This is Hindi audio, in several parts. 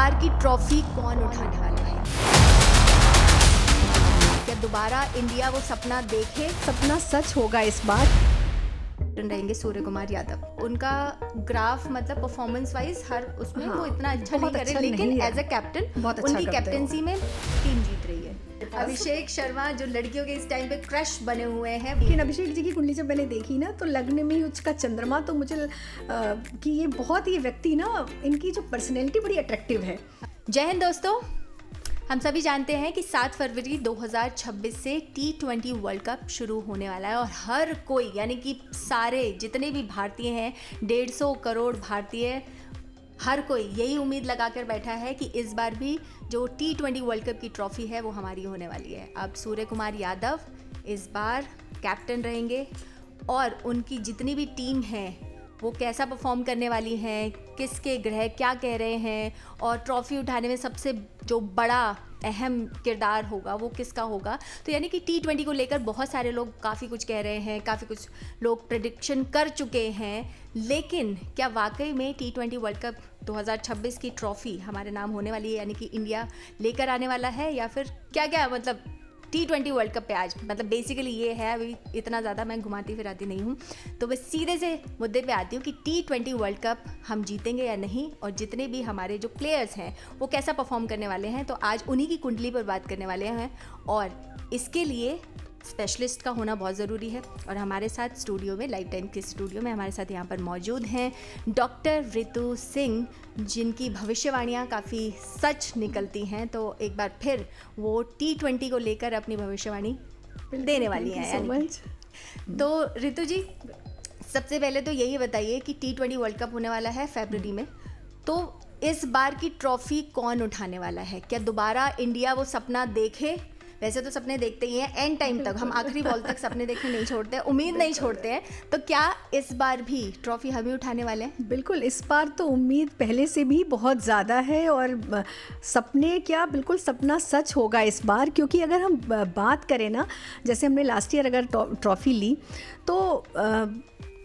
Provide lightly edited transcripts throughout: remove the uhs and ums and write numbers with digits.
बार की ट्रॉफी कौन उठाने वाला है? क्या दोबारा इंडिया वो सपना देखे? सपना सच होगा इस बार। रहेंगे सूर्य कुमार यादव। उनका ग्राफ मतलब परफॉर्मेंस वाइज हर उसमें हाँ, वो इतना अच्छा नहीं बहुत करे, अच्छा लेकिन नहीं है। एज अ कैप्टन बहुत अच्छा उनकी करते हैं कैप्टनसी में टीम जीत रही है। अभिषेक शर्मा जो लड़कियों के इस टाइम पे क्रश बने हुए हैं। लेकिन अभिषेक जी की कुंडली जब मैंने देखी ना, तो लगने में ही उसका चंद्रमा, तो मुझे कि ये बहुत ही व्यक्ति ना, इनकी जो पर्सनैलिटी बड़ी अट्रैक्टिव है। जय हिंद दोस्तों, हम सभी जानते हैं कि 7 फरवरी 2026 से T20 वर्ल्ड कप शुरू होने वाला है और हर कोई यानी कि सारे जितने भी भारतीय हैं, 150 करोड़ भारतीय, हर कोई यही उम्मीद लगाकर बैठा है कि इस बार भी जो T20 वर्ल्ड कप की ट्रॉफी है वो हमारी होने वाली है। अब सूर्य कुमार यादव इस बार कैप्टन रहेंगे और उनकी जितनी भी टीम है वो कैसा परफॉर्म करने वाली हैं, किसके ग्रह क्या कह रहे हैं और ट्रॉफी उठाने में सबसे जो बड़ा अहम किरदार होगा वो किसका होगा। तो यानी कि T20 को लेकर बहुत सारे लोग काफ़ी कुछ कह रहे हैं, काफ़ी कुछ लोग प्रेडिक्शन कर चुके हैं, लेकिन क्या वाकई में T20 वर्ल्ड कप 2026 की ट्रॉफी हमारे नाम होने वाली है, यानी कि इंडिया लेकर आने वाला है, या फिर क्या क्या मतलब T20 वर्ल्ड कप पे आज मतलब बेसिकली ये है। अभी इतना ज़्यादा मैं घुमाती फिराती नहीं हूँ, तो बस सीधे से मुद्दे पे आती हूँ कि T20 वर्ल्ड कप हम जीतेंगे या नहीं, और जितने भी हमारे जो प्लेयर्स हैं वो कैसा परफॉर्म करने वाले हैं। तो आज उन्हीं की कुंडली पर बात करने वाले हैं और इसके लिए स्पेशलिस्ट का होना बहुत ज़रूरी है। और हमारे साथ स्टूडियो में, लाइफ टाइम के स्टूडियो में हमारे साथ यहाँ पर मौजूद हैं डॉक्टर ऋतु सिंह, जिनकी भविष्यवाणियाँ काफ़ी सच निकलती हैं। तो एक बार फिर वो T20 को लेकर अपनी भविष्यवाणी देने वाली हैं। तो ऋतु जी, सबसे पहले तो यही बताइए कि T20 वर्ल्ड कप होने वाला है फरवरी में, तो इस बार की ट्रॉफी कौन उठाने वाला है? क्या दोबारा इंडिया वो सपना देखे? वैसे तो सपने देखते ही हैं, एंड टाइम तक हम आखिरी बॉल तक सपने देखने नहीं छोड़ते हैं, उम्मीद नहीं छोड़ते हैं। तो क्या इस बार भी ट्रॉफी हम ही उठाने वाले हैं? बिल्कुल, इस बार तो उम्मीद पहले से भी बहुत ज़्यादा है और सपने क्या, बिल्कुल सपना सच होगा इस बार। क्योंकि अगर हम बात करें ना, जैसे हमने लास्ट ईयर अगर ट्रॉफी ली, तो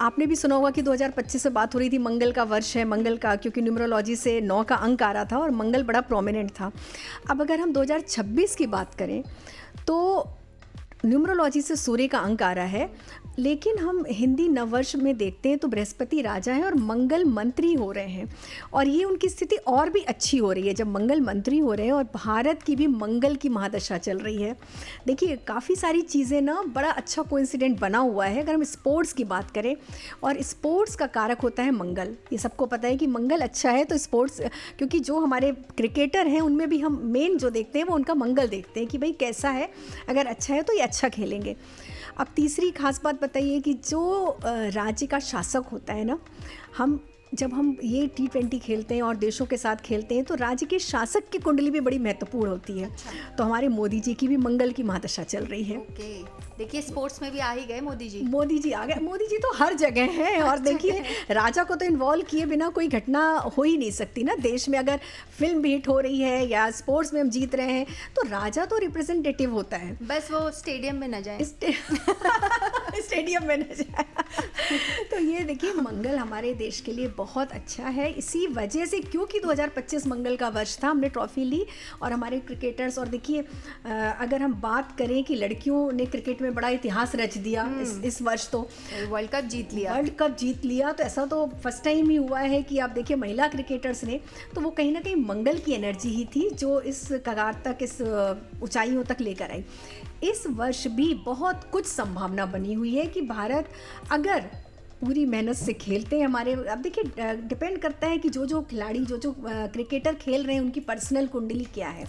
आपने भी सुना होगा कि 2025 से बात हो रही थी, मंगल का वर्ष है, मंगल का, क्योंकि न्यूमरोलॉजी से 9 का अंक आ रहा था और मंगल बड़ा प्रोमिनेंट था। अब अगर हम 2026 की बात करें तो न्यूमरोलॉजी से सूर्य का अंक आ रहा है, लेकिन हम हिंदी नववर्ष में देखते हैं तो बृहस्पति राजा है और मंगल मंत्री हो रहे हैं, और ये उनकी स्थिति और भी अच्छी हो रही है जब मंगल मंत्री हो रहे हैं और भारत की भी मंगल की महादशा चल रही है। देखिए, काफ़ी सारी चीज़ें ना, बड़ा अच्छा कोइंसिडेंट बना हुआ है। अगर हम स्पोर्ट्स की बात करें, और स्पोर्ट्स का कारक होता है मंगल, ये सबको पता है कि मंगल अच्छा है तो स्पोर्ट्स, क्योंकि जो हमारे क्रिकेटर हैं उनमें भी हम मेन जो देखते हैं वो उनका मंगल देखते हैं कि भाई कैसा है, अगर अच्छा है तो ये अच्छा खेलेंगे। अब तीसरी खास बात बताइए कि जो राज्य का शासक होता है ना, जब हम ये T20 खेलते हैं और देशों के साथ खेलते हैं तो राज्य के शासक की कुंडली भी बड़ी महत्वपूर्ण होती है। अच्छा। तो हमारे मोदी जी की भी मंगल की महादशा चल रही है। ओके, देखिए स्पोर्ट्स में भी आ ही गए मोदी जी। मोदी जी आ गए, मोदी जी तो हर जगह हैं। और देखिए, राजा को तो इन्वॉल्व किए बिना कोई घटना हो ही नहीं सकती ना देश में। अगर फिल्म भी हिट हो रही है या स्पोर्ट्स में हम जीत रहे हैं तो राजा तो रिप्रेजेंटेटिव होता है, बस वो स्टेडियम में न जाए। स्टेडियम में न जाए। तो ये देखिए, मंगल हमारे देश के लिए बहुत अच्छा है। इसी वजह से, क्योंकि 2025 मंगल का वर्ष था, हमने ट्रॉफी ली और हमारे क्रिकेटर्स, और देखिए अगर हम बात करें कि लड़कियों ने क्रिकेट में बड़ा इतिहास रच दिया इस वर्ष, तो वर्ल्ड कप जीत लिया। तो ऐसा तो फर्स्ट टाइम ही हुआ है कि आप देखिए महिला क्रिकेटर्स ने, तो वो कहीं ना कहीं मंगल की एनर्जी ही थी जो इस कगार तक, इस ऊंचाइयों तक लेकर आई। इस वर्ष भी बहुत कुछ संभावना बनी हुई है कि भारत अगर पूरी मेहनत से खेलते हैं, हमारे, अब देखिए डिपेंड करता है कि जो खिलाड़ी, जो क्रिकेटर खेल रहे हैं उनकी पर्सनल कुंडली क्या है।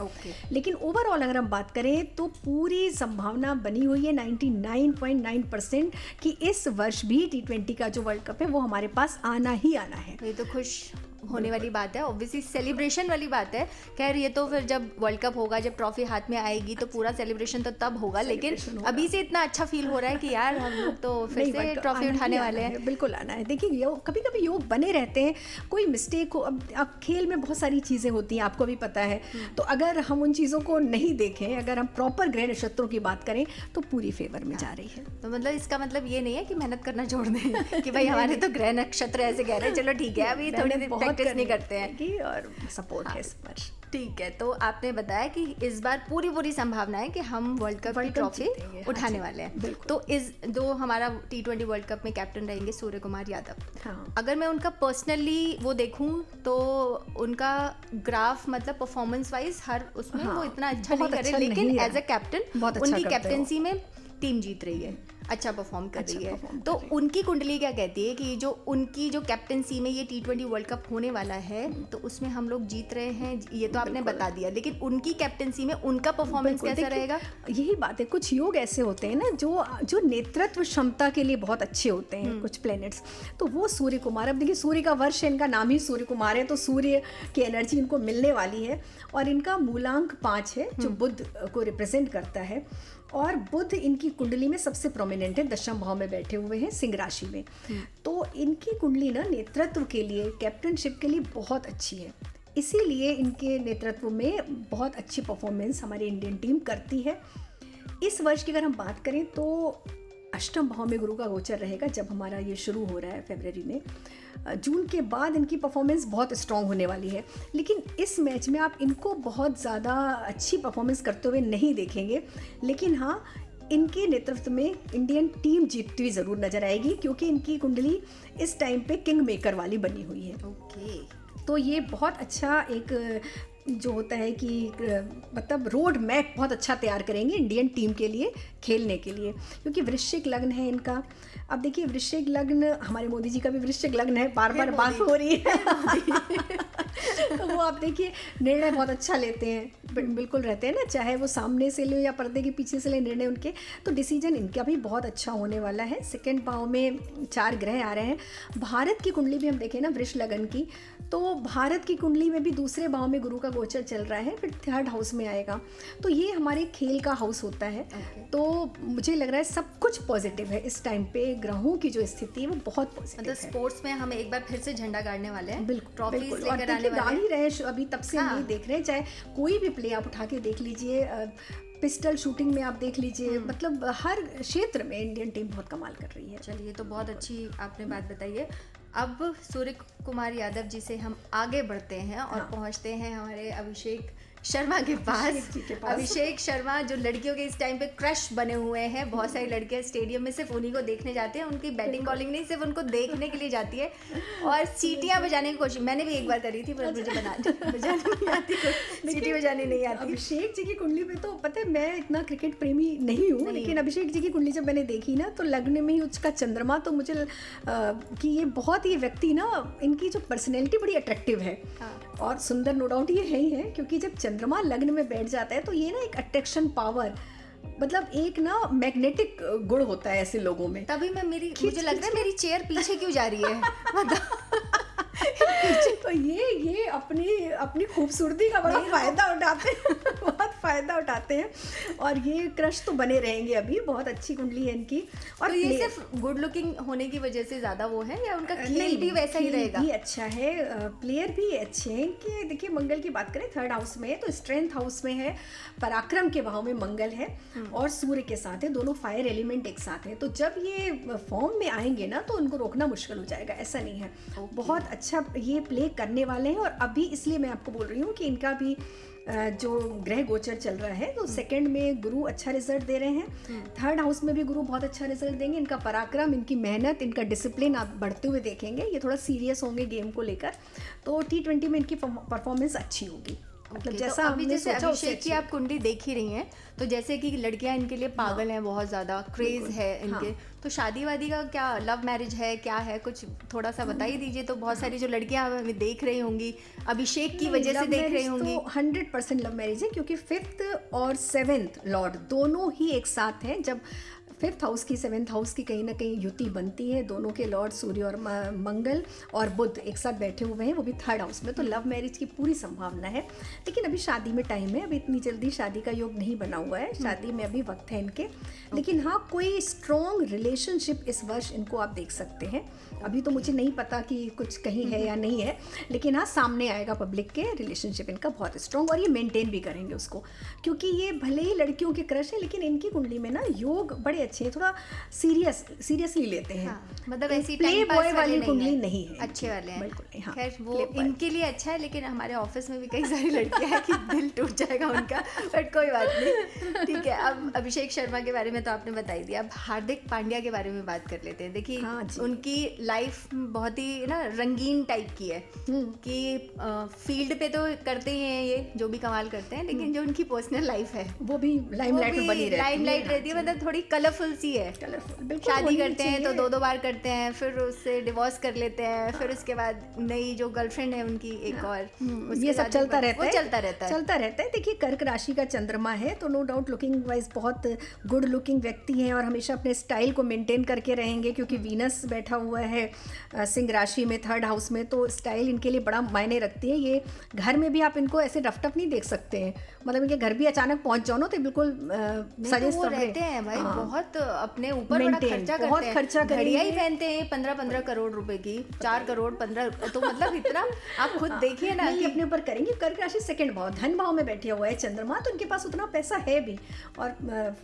लेकिन ओवरऑल अगर हम बात करें तो पूरी संभावना बनी हुई है 99.9% कि इस वर्ष भी T20 का जो वर्ल्ड कप है वो हमारे पास आना ही आना है। ये तो खुश होने वाली बात है, ऑब्वियसली सेलिब्रेशन वाली बात है। खैर, ये तो फिर जब वर्ल्ड कप होगा, जब ट्रॉफी हाथ में आएगी तो पूरा सेलिब्रेशन तो तब होगा, लेकिन अभी से इतना अच्छा फील हो रहा है कि यार हम लोग तो फिर से ट्रॉफी उठाने वाले हैं। बिल्कुल आना है। देखिए, कभी कभी योग बने रहते हैं, कोई मिस्टेक हो, अब खेल में बहुत सारी चीज़ें होती हैं, आपको भी पता है। तो अगर हम उन चीज़ों को नहीं देखें, अगर हम प्रॉपर ग्रह नक्षत्रों की बात करें तो पूरी फेवर में जा रही है। तो मतलब इसका मतलब ये नहीं है कि मेहनत करना छोड़ दें कि भाई हमारे तो ग्रह नक्षत्र ऐसे कह रहे हैं, चलो ठीक है अभी थोड़ी देर प्रैक्टिस नहीं करते हैं कि और सपोर्ट है इस पर। ठीक है, तो आपने बताया कि इस बार पूरी संभावना है कि हम वर्ल्ड कप की ट्रॉफी उठाने वाले हैं। तो इस जो हमारा T20 वर्ल्ड कप में कैप्टन रहेंगे सूर्य कुमार यादव, हाँ। अगर मैं उनका पर्सनली वो देखूं तो उनका ग्राफ मतलब परफॉर्मेंस वाइज हर उसमें वो इतना अच्छा नहीं कर रहे, लेकिन एज अ कैप्टन उनकी कैप्टनसी में टीम जीत रही है, अच्छा परफॉर्म कर रही है। तो उनकी कुंडली क्या कहती है कि जो उनकी जो कैप्टनसी में ये T20 वर्ल्ड कप होने वाला है तो उसमें हम लोग जीत रहे हैं, ये तो आपने बता दिया, लेकिन उनकी कैप्टनसी में उनका परफॉर्मेंस कैसा रहेगा? यही बात है, कुछ योग ऐसे होते हैं ना जो नेतृत्व क्षमता के लिए बहुत अच्छे होते हैं, कुछ प्लैनेट्स, तो वो सूर्य कुमार। अब देखिए सूर्य का वर्ष है, इनका नाम ही सूर्य कुमार है, तो सूर्य की एनर्जी इनको मिलने वाली है। और इनका मूलांक 5 है जो बुध को रिप्रेजेंट करता है, और बुध इनकी कुंडली में सबसे प्रोमिनेंट है, दशम भाव में बैठे हुए हैं सिंह राशि में। तो इनकी कुंडली ना नेतृत्व के लिए, कैप्टनशिप के लिए बहुत अच्छी है, इसीलिए इनके नेतृत्व में बहुत अच्छी परफॉर्मेंस हमारी इंडियन टीम करती है। इस वर्ष की अगर हम बात करें तो अष्टम भाव में गुरु का गोचर रहेगा जब हमारा ये शुरू हो रहा है फरवरी में। जून के बाद इनकी परफॉर्मेंस बहुत स्ट्रांग होने वाली है, लेकिन इस मैच में आप इनको बहुत ज़्यादा अच्छी परफॉर्मेंस करते हुए नहीं देखेंगे, लेकिन हाँ इनके नेतृत्व में इंडियन टीम जीतती हुई ज़रूर नजर आएगी, क्योंकि इनकी कुंडली इस टाइम पे किंग मेकर वाली बनी हुई है। तो ये बहुत अच्छा एक जो होता है कि मतलब रोड मैप बहुत अच्छा तैयार करेंगे इंडियन टीम के लिए खेलने के लिए, क्योंकि वृश्चिक लग्न है इनका। अब देखिए वृश्चिक लग्न, हमारे मोदी जी का भी वृश्चिक लग्न है, बार बार बात हो रही है तो वो आप देखिए निर्णय बहुत अच्छा लेते हैं, बिल्कुल रहते हैं ना, चाहे वो सामने से ले या पर्दे के पीछे से ले निर्णय उनके, तो डिसीजन इनका भी बहुत अच्छा होने वाला है। सेकंड भाव में 4 ग्रह आ रहे हैं। भारत की कुंडली भी हम देखें ना वृष लग्न की, तो भारत की कुंडली में भी दूसरे भाव में गुरु का गोचर चल रहा है, फिर 3rd हाउस में आएगा, तो ये हमारे खेल का हाउस होता है। तो मुझे लग रहा है सब कुछ पॉजिटिव है इस टाइम पे, ग्रहों की जो स्थिति है वो बहुत पॉजिटिव मतलब है। स्पोर्ट्स में हम एक बार फिर से झंडा गाड़ने वाले हैं, बिल्कुल ट्रॉफीज बिल्कुल, लेकर आने वाले डाल ही रहे हैं, अभी तब से हाँ। नहीं देख रहे हैं, चाहे कोई भी प्ले आप उठा के देख लीजिए, पिस्टल शूटिंग में आप देख लीजिए, मतलब हर क्षेत्र में इंडियन टीम बहुत कमाल कर रही है। चलिए, तो बहुत अच्छी आपने बात बताई है। अब सूर्य कुमार यादव जी से हम आगे बढ़ते हैं और पहुंचते हैं हमारे अभिषेक शर्मा के पास। अभिषेक शर्मा जो लड़कियों के इस टाइम पे क्रश बने हुए हैं, बहुत सारी लड़कियां स्टेडियम में सिर्फ उन्हीं को देखने जाते हैं, उनकी बैटिंग बॉलिंग नहीं सिर्फ उनको देखने के लिए जाती है और सीटियां बजाने की कोशिश मैंने भी एक बार करी थी, पर मुझे बजानी नहीं आती, सीटी बजानी नहीं आती। अभिषेक जी की कुंडली में तो पता है मैं इतना क्रिकेट प्रेमी नहीं हूँ, लेकिन अभिषेक जी की कुंडली जब मैंने देखी ना तो लग्न में ही उसका चंद्रमा, तो मुझे कि ये बहुत ये व्यक्ति ना, इनकी जो पर्सनैलिटी बड़ी अट्रैक्टिव है और सुंदर नो डाउट ये है ही है, क्योंकि जब चंद्रमा लग्न में बैठ जाता है तो ये ना एक अट्रैक्शन पावर, मतलब एक ना मैग्नेटिक गुण होता है ऐसे लोगों में। तभी मैं मुझे लग रहा है मेरी चेयर पीछे क्यों जा रही है तो ये अपनी खूबसूरती का बड़ा फायदा उठाते हैं बहुत फायदा उठाते हैं, और ये क्रश तो बने रहेंगे। अभी बहुत अच्छी कुंडली है इनकी। और तो ये सिर्फ गुड लुकिंग होने की वजह से ज्यादा वो है या उनका खेल भी वैसा ही रहेगा? भी अच्छा है, प्लेयर भी अच्छे हैं। कि देखिए मंगल की बात करें 3rd हाउस में है, तो स्ट्रेंथ हाउस में है, पराक्रम के भाव में मंगल है और सूर्य के साथ है, दोनों फायर एलिमेंट एक साथ है। तो जब ये फॉर्म में आएंगे ना तो उनको रोकना मुश्किल हो जाएगा, ऐसा नहीं है। बहुत अच्छा ये प्ले करने वाले हैं। और अभी इसलिए मैं आपको बोल रही हूँ कि इनका भी जो ग्रह गोचर चल रहा है, तो 2nd में गुरु अच्छा रिजल्ट दे रहे हैं, 3rd हाउस में भी गुरु बहुत अच्छा रिजल्ट देंगे। इनका पराक्रम, इनकी मेहनत, इनका डिसिप्लिन आप बढ़ते हुए देखेंगे। ये थोड़ा सीरियस होंगे गेम को लेकर, तो T20 में इनकी परफॉर्मेंस अच्छी होगी। मतलब जैसा अभी जैसे अभिषेक की आप कुंडली देख ही रही हैं, तो जैसे कि लड़कियां इनके लिए पागल हैं, बहुत ज्यादा क्रेज है इनके, तो शादी वादी का क्या, लव मैरिज है क्या है, कुछ थोड़ा सा बता ही दीजिए। तो बहुत सारी जो लड़कियां हमें देख रही होंगी अभिषेक की वजह से देख रही होंगी। तो 100% लव मैरिज है, क्योंकि 5th और 7th लॉर्ड दोनों ही एक साथ हैं। जब 5th हाउस की 7th हाउस की कहीं ना कहीं युति बनती है, दोनों के लॉर्ड सूर्य और मंगल और बुध एक साथ बैठे हुए हैं, वो भी 3rd हाउस में, तो लव मैरिज की पूरी संभावना है। लेकिन अभी शादी में टाइम है, अभी इतनी जल्दी शादी का योग नहीं बना हुआ है, शादी में अभी वक्त है इनके। लेकिन हाँ, कोई स्ट्रॉन्ग रिलेशनशिप इस वर्ष इनको आप देख सकते हैं। अभी तो मुझे नहीं पता कि कुछ कहीं है या नहीं है, लेकिन हाँ सामने आएगा पब्लिक के, रिलेशनशिप इनका बहुत स्ट्रॉन्ग, और ये मेंटेन भी करेंगे उसको, क्योंकि ये भले ही लड़कियों के क्रश है, लेकिन इनकी कुंडली में ना योग बड़े अच्छे हैं, थोड़ा सीरियसली लेते हैं। हाँ, मतलब ऐसी प्ले टाइम पास बॉय वाली वाले कुंडली है, नहीं है, अच्छे वाले हैं। बिल्कुल नहीं, हाँ, खैर वो play boy। इनके लिए अच्छा है, लेकिन हमारे ऑफिस में भी कई सारी लड़कियां हैं कि दिल टूट जाएगा उनका, बट कोई बात नहीं, ठीक है। अब अभिषेक शर्मा के बारे में तो आपने बता ही दिया, अब हार्दिक पांड्या के बारे में बात कर लेते हैं। देखिए हाँ जी। उनकी लाइफ बहुत ही ना रंगीन टाइप की है कि फील्ड पे तो करते ही हैं ये जो भी कमाल करते हैं, लेकिन जो उनकी पर्सनल लाइफ है वो भी लाइमलाइट में बनी रहती है। लाइमलाइट रहती है, मतलब थोड़ी कलरफुल सी है। कलरफुल, बिल्कुल शादी होनी भी करते हैं तो चाहिए। 2 बार करते हैं, फिर उससे डिवोर्स कर लेते हैं, फिर उसके बाद नई जो गर्लफ्रेंड है उनकी एक और, उसके ये सब साथ चलता वो रहता है, चलता रहता है। देखिए कर्क राशि का चंद्रमा है तो नो डाउट लुकिंग वाइज बहुत गुड लुकिंग व्यक्ति हैं और हमेशा अपने स्टाइल को मेंटेन करके रहेंगे, क्योंकि वीनस बैठा हुआ है सिंह राशि में 3rd हाउस में, तो स्टाइल इनके लिए बड़ा मायने रखती है। ये घर में भी आप इनको ऐसे रफ नहीं देख सकते हैं, मतलब इनके घर भी अचानक पहुंच जाओ ना तो बिल्कुल नहीं तो वो रहते हैं भाई, बहुत अपने ऊपर बड़ा खर्चा करते हैं, घड़ियां ही पहनते हैं 15 करोड़ रुपए की, 4 करोड़ 15, तो मतलब इतना आप खुद देखिए ना कि अपने ऊपर करेंगे। कर्क राशि 2nd भाव, धन भाव में बैठे हुआ है चंद्रमा, तो उनके पास उतना पैसा है भी, और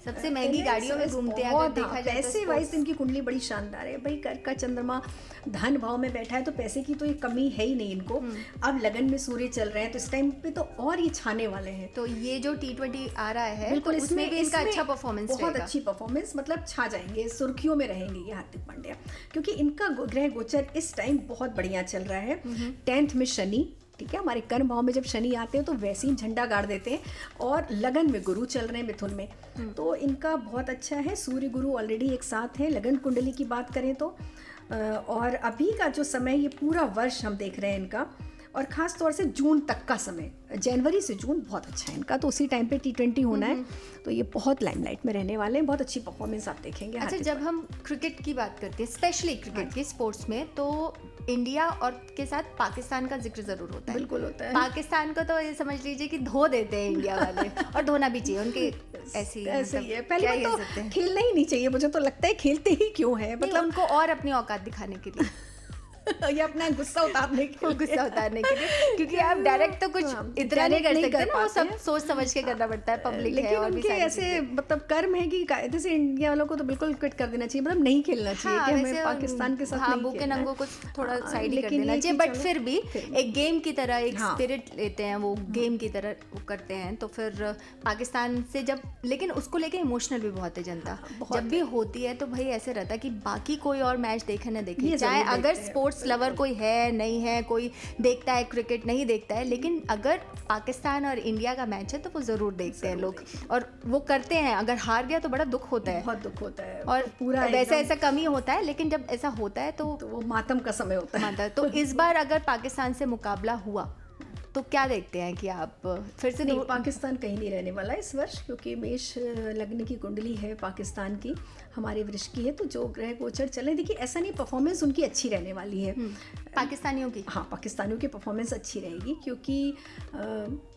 सबसे महंगी गाड़ियों में घूमते हैं अगर देखा जाए तो। पैसे वाइज इनकी कुंडली बड़ी शानदार है भाई। कर्क का चंद्रमा धन भाव में बैठा है तो पैसे की तो ये कमी है ही नहीं इनको। अब लगन में सूर्य चल रहे हैं तो इस टाइम पे तो और ये छाने वाले हैं। तो ये जो T20 आ रहा है बिल्कुल, तो उसमें भी इनका अच्छा परफॉर्मेंस बहुत अच्छी परफॉर्मेंस, मतलब छा जाएंगे, सुर्खियों में रहेंगे ये हार्दिक पांड्या, क्योंकि इनका ग्रह गोचर इस टाइम बहुत बढ़िया चल रहा है। 10th में शनि, ठीक है, हमारे कर्म भाव में जब शनि आते हैं तो वैसे ही झंडा गाड़ देते हैं, और लगन में गुरु चल रहे हैं मिथुन में, तो इनका बहुत अच्छा है। सूर्य गुरु ऑलरेडी एक साथ है। लगन कुंडली की बात करें तो और अभी का जो समय, ये पूरा वर्ष हम देख रहे हैं इनका, और ख़ास तौर से जून तक का समय, जनवरी से जून बहुत अच्छा है इनका, तो उसी टाइम पे T20 होना है, तो ये बहुत लाइमलाइट में रहने वाले हैं, बहुत अच्छी परफॉर्मेंस आप देखेंगे। अच्छा, जब हम क्रिकेट की बात करते हैं, स्पेशली क्रिकेट के स्पोर्ट्स में, तो इंडिया और के साथ पाकिस्तान का जिक्र जरूर होता है। बिल्कुल होता है। पाकिस्तान को तो ये समझ लीजिए कि धो देते हैं इंडिया वाले, और धोना भी चाहिए, उनके ऐसे ही है। पहले तो खेलना ही नहीं चाहिए, मुझे तो लगता है खेलते ही क्यों है, मतलब उनको और अपनी औकात दिखाने के लिए ये अपना गुस्सा उतारने के लिए, क्योंकि आप डायरेक्ट तो कुछ इतना नहीं कर सकते ना, वो सब सोच समझ के करना पड़ता है, पब्लिक है और भी सारी ऐसे मतलब कर्म है कि कायदे से इंडिया वालों को तो बिल्कुल क्विट कर देना चाहिए, मतलब नहीं खेलना चाहिए कि हमें पाकिस्तान के साथ नहीं बुके नंगो कुछ थोड़ा साइड ही कर देना चाहिए, बट फिर भी एक गेम की तरह एक स्पिरिट लेते हैं, वो गेम की तरह वो करते हैं। तो फिर पाकिस्तान से जब, लेकिन उसको लेके इमोशनल भी बहुत है जनता, जब भी होती है तो भाई ऐसे रहता है कि बाकी कोई और मैच देखे ना देखे, चाहे अगर स्पोर्ट्स लवर कोई है नहीं है, कोई देखता है क्रिकेट नहीं देखता है, लेकिन अगर पाकिस्तान और इंडिया का मैच है तो वो जरूर देखते हैं लोग, और वो करते हैं। अगर हार गया तो बड़ा दुख होता है, बहुत दुख होता है, और पूरा वैसे ऐसा कम ही होता है, लेकिन जब ऐसा होता है तो वो मातम का समय होता है। तो इस बार अगर पाकिस्तान से मुकाबला हुआ तो क्या देखते हैं कि आप फिर से नहीं, पाकिस्तान कहीं नहीं रहने वाला इस वर्ष, क्योंकि मेष लग्न की कुंडली है पाकिस्तान की, हमारे वृष की है, तो जो ग्रह गोचर चले, देखिए ऐसा नहीं, परफॉर्मेंस उनकी अच्छी रहने वाली है पाकिस्तानियों की। हाँ, पाकिस्तानियों की परफॉर्मेंस अच्छी रहेगी, क्योंकि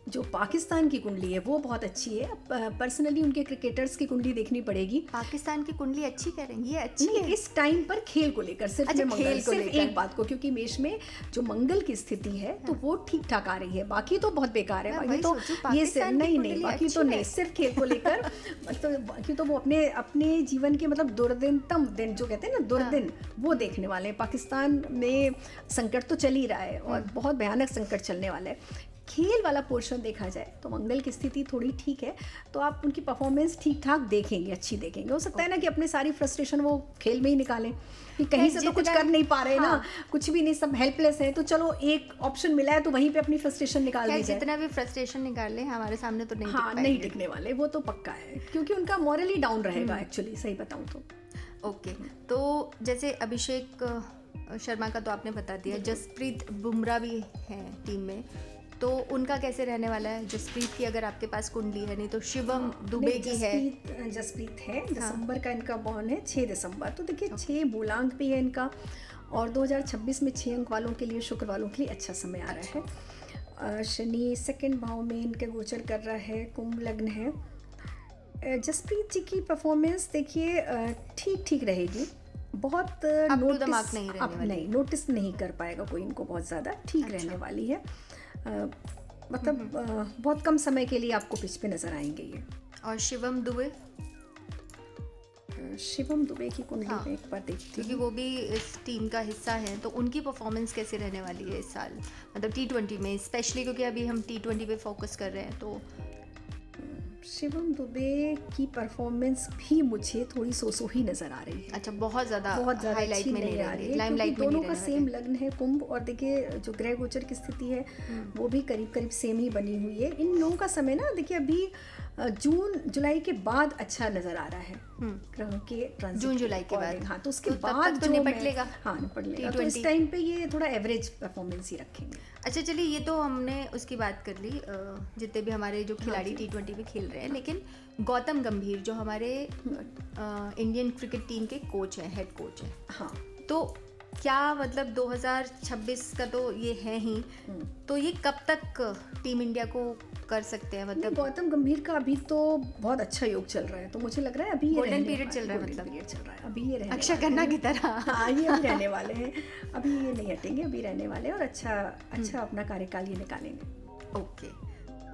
जो पाकिस्तान की कुंडली है वो बहुत अच्छी है। पर्सनली उनके क्रिकेटर्स की कुंडली देखनी पड़ेगी। पाकिस्तान की कुंडली अच्छी करेंगे, ये अच्छी है इस टाइम पर खेल को लेकर, सिर्फ अच्छा, खेल को लेकर एक बात को, क्योंकि मेष में जो मंगल की स्थिति है तो वो ठीक ठाक आ रही है, बाकी तो बहुत बेकार है, बाकी तो ये नहीं, बाकी तो नहीं, सिर्फ खेल को लेकर मतलब बाकी तो वो अपने जीवन के मतलब दुर्दिनतम दिन जो कहते हैं ना, दुर्दिन, वो देखने वाले हैं। पाकिस्तान में संकट तो चल ही रहा है और बहुत भयानक संकट चलने वाला है। खेल वाला पोर्शन देखा जाए तो मंगल की स्थिति थोड़ी ठीक है, तो आप उनकी परफॉर्मेंस ठीक ठाक देखेंगे, अच्छी देखेंगे। हो सकता है ना कि अपने सारी फ्रस्ट्रेशन वो खेल में ही निकालें, कि कहीं से तो कुछ कर नहीं पा रहे ना, कुछ भी नहीं, सब हेल्पलेस है, तो चलो एक ऑप्शन मिला है तो वहीं पे अपनी फ्रस्ट्रेशन निकाल दी जाए। जितना भी फ्रस्ट्रेशन निकाल ले हमारे सामने तो नहीं, हाँ, नहीं टिकने वाले, वो तो पक्का है, क्योंकि उनका मॉरली डाउन रहेगा एक्चुअली, सही बताऊँ तो। ओके, तो जैसे अभिषेक शर्मा का तो आपने बता दिया, जसप्रीत बुमराह भी है टीम में, तो उनका कैसे रहने वाला है? जसप्रीत की अगर आपके पास कुंडली है, नहीं तो शिवम दुबे की है। जसप्रीत है, दिसंबर का इनका बॉर्न है, 6 दिसंबर, तो देखिए 6 मूलांक भी है इनका, और 2026 में 6 अंक वालों के लिए, शुक्र वालों के लिए अच्छा समय आ रहा है। शनि 2nd भाव में इनके गोचर कर रहा है, कुंभ लग्न है। जसप्रीत जी की परफॉर्मेंस देखिए ठीक ठीक रहेगी, बहुत नहीं नोटिस नहीं कर पाएगा कोई इनको, बहुत ज़्यादा ठीक रहने वाली है, मतलब बहुत कम समय के लिए आपको पिच पे नजर आएंगे ये। और शिवम दुबे शिवम दुबे की कुंडली हाँ, में एक बार देखती क्योंकि हूँ। वो भी इस टीम का हिस्सा हैं, तो उनकी परफॉर्मेंस कैसे रहने वाली है इस साल, मतलब T20 में स्पेशली, क्योंकि अभी हम T20 पे फोकस कर रहे हैं। तो शिवम दुबे की परफॉर्मेंस भी मुझे थोड़ी सो ही नज़र आ रही है। अच्छा, बहुत ज़्यादा ज़्यादा हाईलाइट अच्छी में नहीं नहीं आ रह रही रही, है, लाइमलाइट क्योंकि में नहीं दोनों का रहने सेम वाले। लग्न है कुंभ, और देखिए जो ग्रह गोचर की स्थिति है वो भी करीब करीब सेम ही बनी हुई है। इन लोगों का समय ना देखिए अभी जून जुलाई के बाद अच्छा नज़र आ रहा है ग्रहों के ट्रांजिट जून जुलाई के according। बाद। हाँ, तो उसके तो तब बाद तक तो जो निपट मैं- लेगा हाँ, निपट लेगा। तो T20। इस टाइम पे ये थोड़ा एवरेज परफॉर्मेंस ही रखेंगे। अच्छा चलिए, ये तो हमने उसकी बात कर ली, जितने भी हमारे जो खिलाड़ी T20 में खेल रहे हैं, लेकिन गौतम गंभीर जो हमारे इंडियन क्रिकेट टीम के कोच हैं, हेड कोच हैं, हाँ, तो क्या मतलब 2026 का तो ये है ही, तो ये कब तक टीम इंडिया को कर सकते हैं, नहीं, मतलब गौतम गंभीर का अभी तो बहुत अच्छा योग चल रहा है, तो मुझे लग रहा है अभी ये Golden रहने period वाला- चल रहा है, golden मतलब period चल रहा है, अभी ये रहने अक्षय वाले खन्ना हैं। की तरह। हाँ, ये अभी रहने वाले हैं, अभी ये नहीं हटेंगे, अभी रहने वाले हैं और अच्छा अपना कार्यकाल ये निकालेंगे। ओके,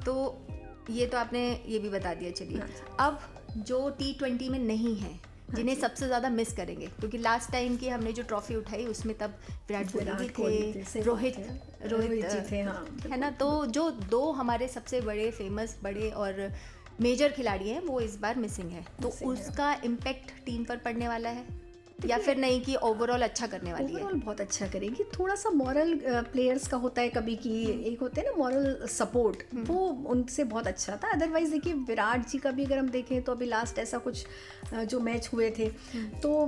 तो ये तो आपने ये भी बता दिया। चलिए, हाँ। अब जो T20 में नहीं है, जिन्हें सबसे ज़्यादा मिस करेंगे, क्योंकि लास्ट टाइम की हमने जो ट्रॉफी उठाई उसमें तब विराट कोहली भी थे, रोहित जी थे, हाँ, है ना, तो जो दो हमारे सबसे बड़े फेमस बड़े और मेजर खिलाड़ी हैं वो इस बार मिसिंग है, तो Missing है। उसका इम्पेक्ट टीम पर पड़ने वाला है या फिर नहीं, कि ओवरऑल अच्छा करने वाली है? ओवरऑल बहुत अच्छा करेगी। थोड़ा सा मॉरल प्लेयर्स का होता है कभी कि एक होते हैं ना मॉरल सपोर्ट, वो उनसे बहुत अच्छा था। अदरवाइज देखिए विराट जी का भी अगर हम देखें तो अभी लास्ट ऐसा कुछ जो मैच हुए थे, तो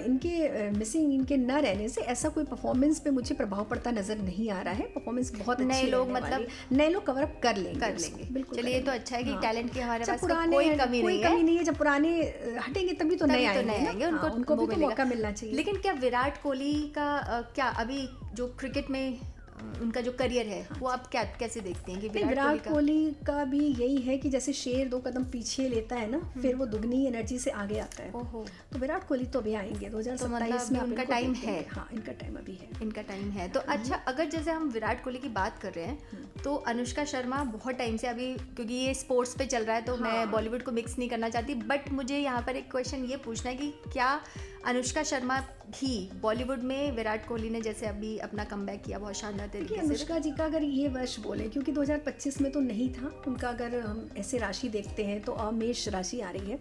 इनके मिसिंग, इनके न रहने से ऐसा कोई परफॉर्मेंस पे मुझे प्रभाव पड़ता नजर नहीं आ रहा है। परफॉर्मेंस बहुत अच्छी नए लोग रहने वाली मतलब है। नए लोग कवर अप कर लेंगे लेंगे। बिल्कुल। चलिए, ये तो अच्छा है कि टैलेंट की हमारे जब पास तो पुराने कोई कमी नहीं है। कमी नहीं है, जब पुराने हटेंगे तभी तो नए तभी तो आएंगे नए ना। आएंगे, हाँ, उनको वो भी तो मिलेगा। मौका मिलना चाहिए। लेकिन क्या विराट कोहली का क्या अभी जो क्रिकेट में उनका जो करियर है, वो आप क्या कैसे देखते हैं कि नहीं, विराट विराट कोहली का भी यही है कि जैसे शेर 2 कदम पीछे लेता है ना, फिर वो दुगनी एनर्जी से आगे आता है। ओहो, तो विराट कोहली तो अभी आएंगे 2027 में। अभी उनका इनको टाइम देखेंगे। है। हाँ, इनका टाइम अभी है। इनका टाइम है। तो अच्छा, अगर जैसे हम विराट कोहली की बात कर रहे हैं, तो अनुष्का शर्मा बहुत टाइम से अभी, क्योंकि ये स्पोर्ट्स पे चल रहा है तो मैं बॉलीवुड को मिक्स नहीं करना चाहती, बट मुझे यहाँ पर एक क्वेश्चन ये पूछना है कि क्या अनुष्का शर्मा भी बॉलीवुड में विराट कोहली ने जैसे अभी अपना कमबैक किया बहुत शानदार देखिए, तरीके से? अनुष्का जी का अगर ये वर्ष बोले, क्योंकि 2025 में तो नहीं था उनका, अगर हम ऐसे राशि देखते हैं तो मेष राशि आ रही है,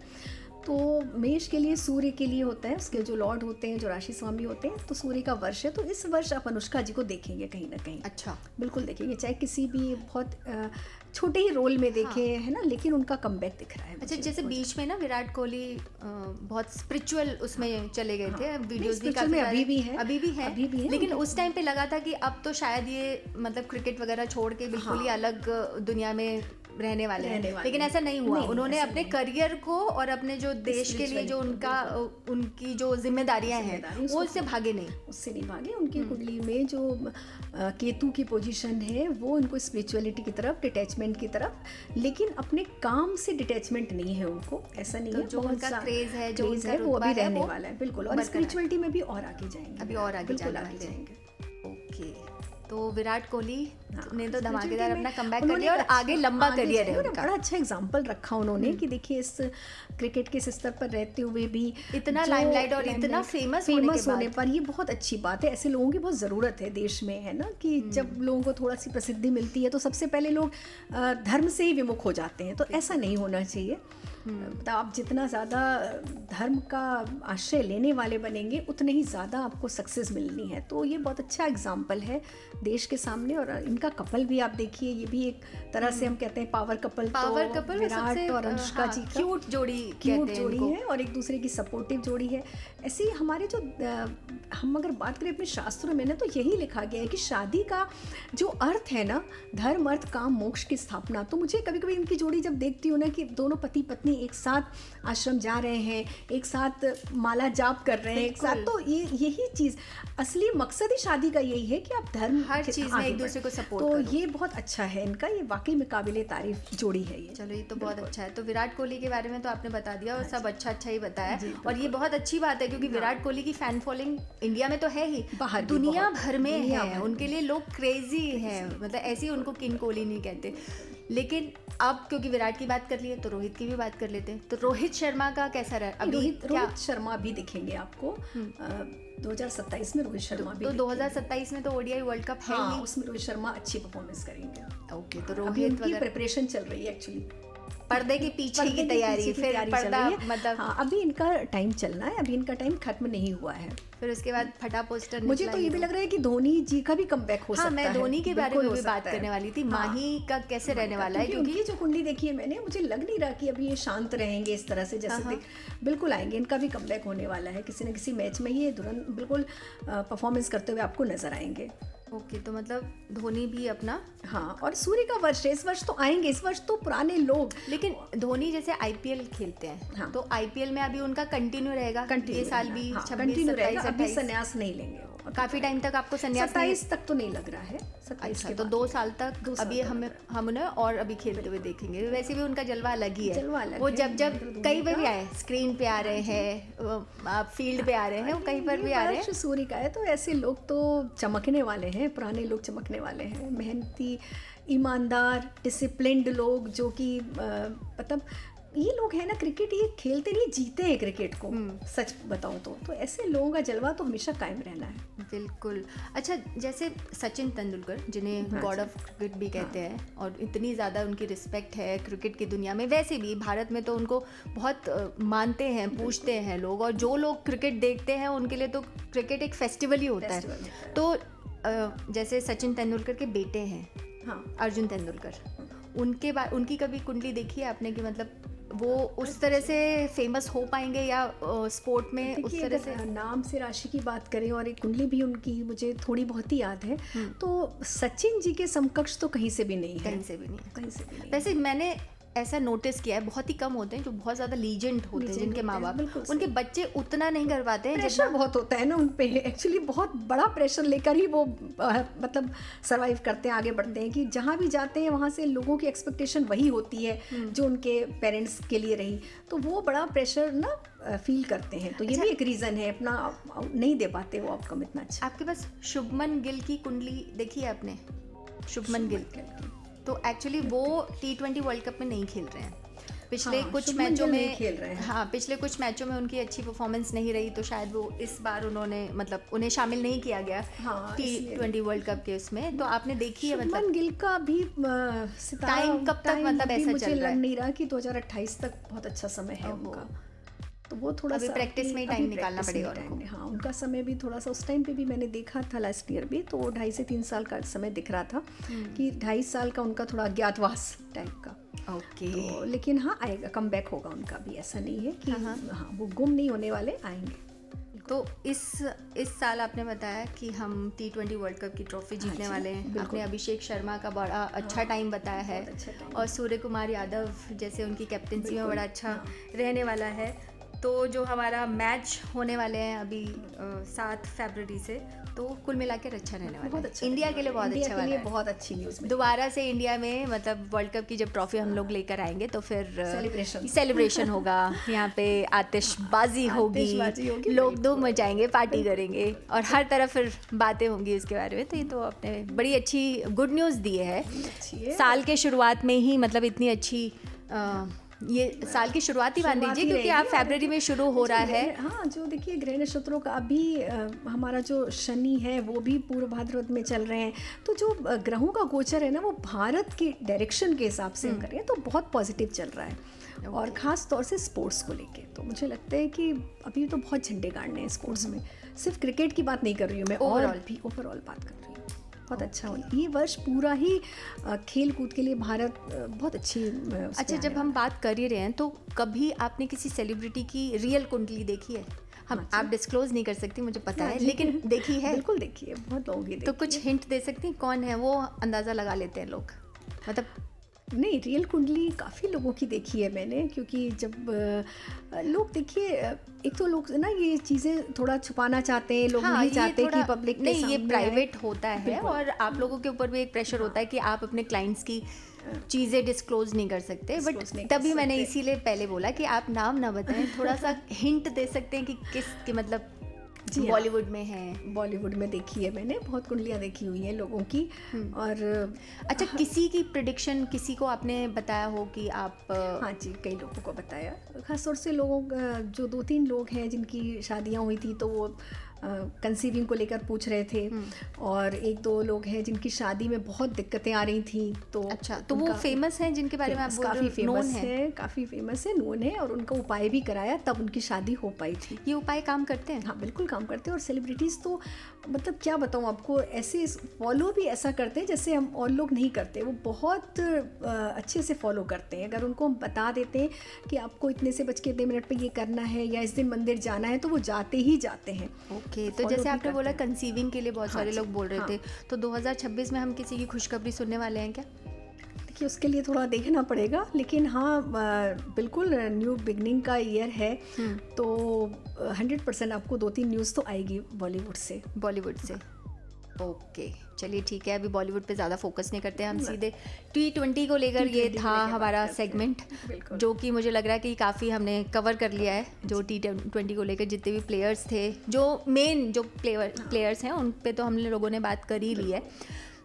तो मेष के लिए सूर्य के लिए होता है, उसके जो लॉर्ड होते हैं, जो राशि स्वामी होते हैं, तो सूर्य का वर्ष है, तो इस वर्ष आप अनुष्का जी को देखेंगे कहीं ना कहीं। अच्छा, बिल्कुल देखेंगे, चाहे किसी भी बहुत छोटे ही रोल में देखे, है ना, लेकिन उनका कमबैक दिख रहा है। अच्छा, जैसे बीच में ना विराट कोहली बहुत स्पिरिचुअल उसमें चले गए थे, वीडियोस भी spiritual काफी में सारे- अभी भी है। अभी भी है, लेकिन उनके- उस टाइम पे लगा था कि अब तो शायद ये मतलब क्रिकेट वगैरह छोड़ के बिल्कुल ही अलग दुनिया में रहने वाले हैं, लेकिन ऐसा नहीं हुआ। उन्होंने अपने करियर को और अपने जो देश के लिए जो उनकी जो जिम्मेदारियां हैं, वो उससे भागे नहीं। उससे नहीं भागे। उनकी कुंडली में जो केतु की पोजीशन है, वो उनको स्पिरिचुअलिटी की तरफ, डिटैचमेंट की तरफ, लेकिन अपने काम से डिटैचमेंट नहीं है उनको, ऐसा नहीं तो है। जो बहुत उनका सा क्रेज है, जो क्रेज उनका है, वो रुतबा अभी है, रहने वो वाला है, बिल्कुल। और बरकरार है। स्पिरिचुअलिटी में भी और आगे जाएंगे, अभी और आगे बिल्कुल जाने आगे वाले हैं। जाएंगे। ओके, तो विराट कोहली ने तो spirituality धमाकेदार में अपना कमबैक कर उन्होंने दिया और एक आगे लंबा आगे करियर है जाए, उनका। बड़ा अच्छा एग्जाम्पल रखा उन्होंने कि देखिए इस क्रिकेट के स्तर पर रहते हुए भी इतना जो लाइमलाइट और इतना limelight, फेमस होने पर ये बहुत अच्छी बात है। ऐसे लोगों की बहुत ज़रूरत है देश में, है ना, कि जब लोगों को थोड़ा सी प्रसिद्धि मिलती है तो सबसे पहले लोग धर्म से ही विमुख हो जाते हैं, तो ऐसा नहीं होना चाहिए। मतलब आप जितना ज़्यादा धर्म का आश्रय लेने वाले बनेंगे, उतने ही ज़्यादा आपको सक्सेस मिलनी है। तो ये बहुत अच्छा एग्जाम्पल है देश के सामने। और इनका कपल भी आप देखिए, ये भी एक तरह से हम कहते हैं पावर कपल, विराट और अनुष्का जी का क्यूट जोड़ी है और एक दूसरे की सपोर्टिव जोड़ी है। ऐसे ही हमारे जो हम अगर बात करें अपने शास्त्रों में ना, तो यही लिखा गया है कि शादी का जो अर्थ है ना, धर्म अर्थ काम मोक्ष की स्थापना। तो मुझे कभी कभी इनकी जोड़ी जब देखती हूँ ना, कि दोनों पति पत्नी एक साथ आश्रम जा रहे हैं, एक साथ माला जाप कर रहे हैं एक साथ, तो ये यही चीज़, असली मकसद ही शादी का यही है कि आप धर्म हर चीज़ में एक दूसरे को सपोर्ट तो करो। ये बहुत अच्छा है इनका, ये वाकई में काबिले तारीफ जोड़ी है ये। चलो, ये तो बहुत अच्छा है। तो विराट कोहली के बारे में तो आपने बता दिया और सब अच्छा ही बताया, और ये बहुत अच्छी बात है क्योंकि विराट कोहली की फैन फॉलोइंग इंडिया में तो है ही, बाहर भी दुनिया बहुत, भर में दुनिया है। भर उनके लिए लोग क्रेजी हैं, मतलब ऐसे ही उनको किंग कोहली नहीं कहते। लेकिन अब क्योंकि विराट की बात कर ली है तो रोहित की भी बात कर लेते हैं। तो रोहित शर्मा का कैसा रहा अभी? रोहित शर्मा भी दिखेंगे आपको 2027 में। रोहित शर्मा भी तो 2027 में तो ओडीआई वर्ल्ड कप है हाँ, ही। उसमें रोहित शर्मा अच्छी परफॉर्मेंस करेंगे। ओके, तो अभी रोहित उनकी वगैरह प्रिपरेशन चल रही है एक्चुअली, पर्दे के पीछे की तैयारी, फिर पर्दा मतलब हाँ, अभी इनका टाइम चलना है, अभी इनका टाइम खत्म नहीं हुआ है। फिर उसके बाद फटा पोस्टर मुझे तो ये भी लग रहा है कि धोनी जी का भी कमबैक हो सकता है। मैं धोनी के बारे में भी बात करने वाली थी। माही का कैसे रहने वाला है? क्योंकि उनकी जो कुंडली देखी है मैंने, मुझे लग नहीं रहा कि अभी ये शांत रहेंगे इस तरह से जैसे बिल्कुल आएंगे। इनका भी कमबैक होने वाला है, किसी न किसी मैच में ये तुरंत बिल्कुल परफॉर्मेंस करते हुए आपको नजर आएंगे। ओके, तो मतलब धोनी भी अपना हाँ, और सूर्य का वर्ष है, इस वर्ष तो आएंगे, इस वर्ष तो पुराने लोग। लेकिन धोनी जैसे आईपीएल खेलते हैं हाँ, तो आईपीएल में अभी उनका कंटिन्यू रहेगा, ये साल भी 26 27 अभी संन्यास नहीं लेंगे वो, काफी टाइम तक आपको संन्यास 27 तक तो नहीं लग रहा है। 27 अच्छा, तो 2 साल तक अभी हम उन्हें और अभी खेलते हुए देखेंगे। वैसे भी उनका जलवा अलग ही है, वो जब कहीं पे भी आए, स्क्रीन पे आ रहे हैं, फील्ड पे आ रहे हैं, वो कहीं पर भी आ रहे हैं। सूर्य का है तो ऐसे लोग तो चमकने वाले हैं, पुराने लोग चमकने वाले हैं, मेहनती, ईमानदार, डिसिप्लिन्ड लोग, जो कि मतलब ये लोग हैं ना, क्रिकेट ये खेलते नहीं, जीते हैं क्रिकेट को। सच बताऊं तो ऐसे लोगों का जलवा तो हमेशा कायम रहना है। बिल्कुल। अच्छा, जैसे सचिन तेंदुलकर, जिन्हें गॉड ऑफ क्रिकेट भी कहते हैं, और इतनी ज़्यादा उनकी रिस्पेक्ट है क्रिकेट की दुनिया में, वैसे भी भारत में तो उनको बहुत मानते हैं, पूछते हैं लोग, और जो लोग क्रिकेट देखते हैं उनके लिए तो क्रिकेट एक फेस्टिवल ही होता है। तो जैसे सचिन तेंदुलकर के बेटे हैं, हाँ, अर्जुन तेंदुलकर, उनकी कभी कुंडली देखी है आपने कि मतलब वो उस तरह से फेमस हो पाएंगे या स्पोर्ट में उस तरह से? नाम से राशि की बात करें और एक कुंडली भी उनकी मुझे थोड़ी बहुत ही याद है, तो सचिन जी के समकक्ष तो कहीं से भी नहीं है, कहीं से भी नहीं, कहीं से भी नहीं। वैसे मैंने ऐसा नोटिस किया है, बहुत ही कम होते हैं जो बहुत ज़्यादा लीजेंड होते हैं, जिनके माँ बाप, उनके बच्चे उतना नहीं कर पाते हैं। प्रेशर बहुत होता है ना उन पे, एक्चुअली बहुत बड़ा प्रेशर लेकर ही वो मतलब सरवाइव करते हैं, आगे बढ़ते हैं, कि जहाँ भी जाते हैं वहाँ से लोगों की एक्सपेक्टेशन वही होती है जो उनके पेरेंट्स के लिए रही, तो वो बड़ा प्रेशर ना फील करते हैं। तो ये भी एक रीज़न है, अपना नहीं दे पाते वो आउटकम इतना अच्छा। आपके पास शुभमन गिल की कुंडली देखी है आपने? शुभमन गिल तो एक्चुअली वो T20 वर्ल्ड कप में नहीं खेल रहे हैं, पिछले कुछ मैचों में खेल रहे हैं। हाँ, पिछले कुछ मैचों में उनकी अच्छी परफॉर्मेंस नहीं रही, तो शायद वो इस बार उन्हें शामिल नहीं किया गया T20 वर्ल्ड कप के उसमें। तो आपने देखी है मतलब गिल का भी टाइम कब तक मतलब ऐसा चल रहा है? मुझे लग नहीं रहा कि 2028 तक बहुत अच्छा समय है उनका, तो वो थोड़ा सा प्रैक्टिस में ही टाइम निकालना पड़ेगा उनको। हाँ, उनका समय भी थोड़ा सा, उस टाइम पे भी मैंने देखा था लास्ट ईयर भी, तो 2.5 से 3 साल का समय दिख रहा था कि 2.5 साल का उनका थोड़ा अज्ञातवास टाइप का। ओके, तो लेकिन हाँ, आएगा, कमबैक होगा उनका भी, ऐसा नहीं है कि हाँ वो गुम नहीं होने वाले, आएंगे। तो इस साल आपने बताया कि हम T20 वर्ल्ड कप की ट्रॉफी जीतने वाले हैं। आपने अभिषेक शर्मा का बड़ा अच्छा टाइम बताया है, और सूर्य कुमार यादव जैसे उनकी कैप्टनसी में बड़ा अच्छा रहने वाला है। तो जो हमारा मैच होने वाले हैं अभी 7 फरवरी से, तो कुल मिलाकर अच्छा रहने वाला है, इंडिया के लिए बहुत अच्छा वाला है, बहुत अच्छी न्यूज़। दोबारा से इंडिया में मतलब वर्ल्ड कप की जब ट्रॉफी हम लोग लेकर आएंगे तो फिर सेलिब्रेशन होगा, यहाँ पे आतिशबाजी होगी, लोग धूम मचाएंगे, पार्टी करेंगे, और हर तरफ फिर बातें होंगी इसके बारे में। तो ये तो आपने बड़ी अच्छी गुड न्यूज़ दी है साल के शुरुआत में ही, मतलब इतनी अच्छी ये साल की शुरुआत ही मान लीजिए, क्योंकि आप फरवरी में शुरू हो रहा है। हाँ, जो देखिए ग्रह नक्षत्रों का अभी हमारा जो शनि है वो भी पूर्व भाद्रपद में चल रहे हैं, तो जो ग्रहों का गोचर है ना वो भारत के डायरेक्शन के हिसाब से करें तो बहुत पॉजिटिव चल रहा है, और ख़ास तौर से स्पोर्ट्स को लेके। तो मुझे लगता है कि अभी तो बहुत झंडे गाड़ने हैं स्पोर्ट्स में, सिर्फ क्रिकेट की बात नहीं कर रही हूँ मैं, ओवरऑल बात कर रही हूँ। बहुत अच्छा होना, ये वर्ष पूरा ही खेल कूद के लिए भारत बहुत अच्छी। अच्छा, जब हम बात कर ही रहे हैं तो कभी आपने किसी सेलिब्रिटी की रियल कुंडली देखी है? आप डिस्क्लोज नहीं कर सकती, मुझे पता है, लेकिन देखी है? बिल्कुल देखी है, बहुत लोगों की। तो कुछ हिंट दे सकती हैं कौन है वो? अंदाज़ा लगा लेते हैं लोग, मतलब नहीं, रियल कुंडली काफ़ी लोगों की देखी है मैंने, क्योंकि जब लोग देखिए, एक तो लोग ना ये चीज़ें थोड़ा छुपाना चाहते हैं, लोग नहीं चाहते कि पब्लिक के सामने, ये प्राइवेट होता है, और आप लोगों के ऊपर भी एक प्रेशर होता है कि आप अपने क्लाइंट्स की चीज़ें डिस्क्लोज नहीं कर सकते। बट तभी मैंने इसीलिए पहले बोला कि आप नाम ना बताएं, थोड़ा सा हिंट दे सकते हैं कि किस, कि मतलब जी हाँ। बॉलीवुड में हैं। बॉलीवुड में देखी है मैंने, बहुत कुंडलियाँ देखी हुई हैं लोगों की। और अच्छा, किसी की प्रिडिक्शन किसी को आपने बताया हो कि आप हाँ जी, कई लोगों को बताया, खासतौर से लोगों जो 2-3 लोग हैं जिनकी शादियां हुई थी तो वो कंसीविंग को लेकर पूछ रहे थे, और 1-2 लोग हैं जिनकी शादी में बहुत दिक्कतें आ रही थी। तो अच्छा, तो वो फेमस हैं जिनके बारे में आप बोल रहे हो? काफ़ी फेमस है, काफ़ी फेमस है, नोन है, और उनका उपाय भी कराया तब उनकी शादी हो पाई थी। ये उपाय काम करते हैं? हाँ बिल्कुल काम करते हैं। और सेलिब्रिटीज़ तो मतलब क्या बताऊँ आपको, ऐसे फॉलो भी ऐसा करते हैं जैसे हम और लोग नहीं करते। वो बहुत अच्छे से फॉलो करते हैं। अगर उनको हम बता देते हैं कि आपको इतने से बज के इतने मिनट पे ये करना है या इस दिन मंदिर जाना है, तो वो जाते ही जाते हैं। ओके, तो जैसे आपने बोला कंसीविंग के लिए बहुत सारे लोग बोल रहे थे, तो 2026 में हम किसी की खुशखबरी सुनने वाले हैं क्या? देखिए उसके लिए थोड़ा देखना पड़ेगा, लेकिन हाँ बिल्कुल न्यू बिगनिंग का ईयर है, तो 100% आपको 2-3 न्यूज़ तो आएगी बॉलीवुड से। ओके, चलिए ठीक है, अभी बॉलीवुड पे ज़्यादा फोकस नहीं करते हैं, हम सीधे T20 को लेकर, ये था हमारा सेगमेंट, जो कि मुझे लग रहा है कि काफ़ी हमने कवर कर लिया है। जो T20 को लेकर जितने भी प्लेयर्स थे, जो मेन जो प्लेयर्स हैं, उन पे तो हम लोगों ने बात कर ही ली है।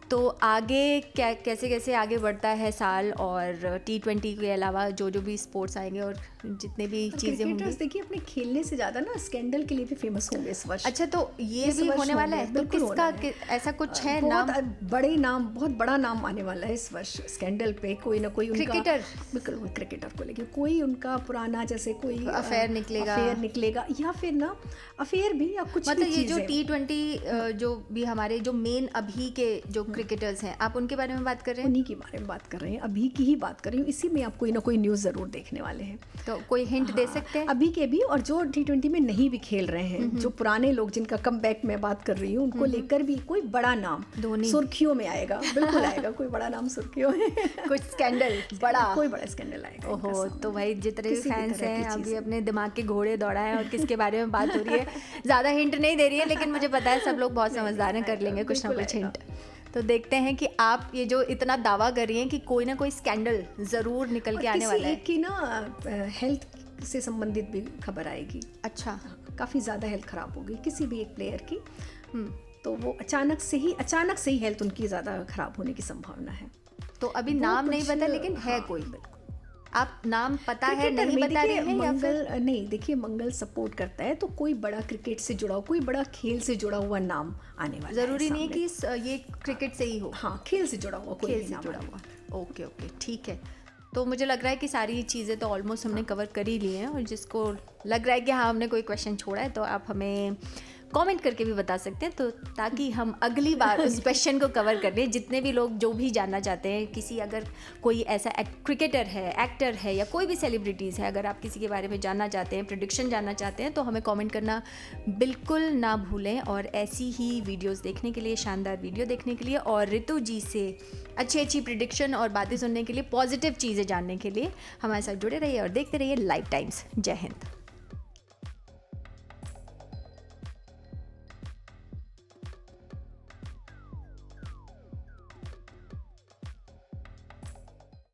तो आगे क्या कैसे आगे बढ़ता है साल, और T20 के अलावा जो भी स्पोर्ट्स आएंगे और जितने भी चीज़ें होंगी। देखिए अपने खेलने से ज़्यादा ना स्कैंडल के लिए भी फेमस होंगे इस वर्ष। अच्छा, तो ये भी होने वाला है? तो किसका ऐसा कुछ है नाम? बहुत बड़ा नाम आने वाला है इस वर्ष स्कैंडल पे। कोई ना कोई उनका बिल्कुल क्रिकेटर को लेके कोई उनका पुराना जैसे कोई अफेयर निकलेगा, या फिर ना अफेयर भी, या कुछ मतलब ये जो T20 जो भी हमारे जो मेन अभी के जो क्रिकेटर्स हैं, आप उनके बारे में बात कर रहे हैं? उन्हीं के बारे में बात कर रहे हैं, अभी की ही बात कर रही हूँ। इसी में आप कोई ना कोई न्यूज़ ज़रूर देखने वाले हैं। तो कोई हिंट दे सकते हैं अभी के भी, और जो T20 में नहीं भी खेल रहे हैं, जो पुराने लोग जिनका कमबैक मैं बात कर रही हूँ, उनको लेकर भी कोई बड़ा नाम सुर्खियों में आएगा। बिल्कुल आएगा कोई बड़ा नाम सुर्खियों में। कुछ स्कैंडल कोई बड़ा स्कैंडल आएगा। ओहो, तो भाई जितने भी फैंस हैं अभी अपने दिमाग के घोड़े दौड़ाएं, और किसके बारे में बात हो रही है। ज़्यादा हिंट नहीं दे रही है, लेकिन मुझे पता है सब लोग बहुत समझदार हैं, कर लेंगे कुछ ना कुछ हिंट। तो देखते हैं कि आप ये जो इतना दावा कर रही हैं कि कोई ना कोई स्कैंडल ज़रूर निकल के आने वाला है। कि ना हेल्थ से संबंधित भी खबर आएगी। अच्छा, काफ़ी ज़्यादा हेल्थ ख़राब होगी किसी भी एक प्लेयर की, तो वो अचानक से ही हेल्थ उनकी ज़्यादा ख़राब होने की संभावना है। तो अभी नाम नहीं पता, लेकिन है कोई। आप नाम पता है नहीं बता रहे हैं या फिर नहीं? देखिए मंगल सपोर्ट करता है, तो कोई बड़ा क्रिकेट से जुड़ा हुआ, कोई बड़ा खेल से जुड़ा हुआ नाम आने वाला है। ज़रूरी नहीं है कि ये क्रिकेट से ही हो। हाँ, खेल से जुड़ा हुआ कोई खेल से जुड़ा हुआ। ओके, ठीक है। तो मुझे लग रहा है कि सारी चीज़ें तो ऑलमोस्ट हमने कवर कर ही ली हैं, और जिसको लग रहा है कि हाँ हमने कोई क्वेश्चन छोड़ा है, तो आप हमें कमेंट करके भी बता सकते हैं, तो ताकि हम अगली बार उस क्वेश्चन को कवर कर लें। जितने भी लोग जो भी जानना चाहते हैं, किसी अगर कोई ऐसा क्रिकेटर है, एक्टर है, या कोई भी सेलिब्रिटीज़ है, अगर आप किसी के बारे में जानना चाहते हैं, प्रेडिक्शन जानना चाहते हैं, तो हमें कमेंट करना बिल्कुल ना भूलें। और ऐसी ही वीडियोस देखने के लिए, शानदार वीडियो देखने के लिए, और ऋतु जी से अच्छी प्रेडिक्शन और बातें सुनने के लिए, पॉजिटिव चीज़ें जानने के लिए हमारे साथ जुड़े रहिए और देखते रहिए लाइव टाइम्स। जय हिंद।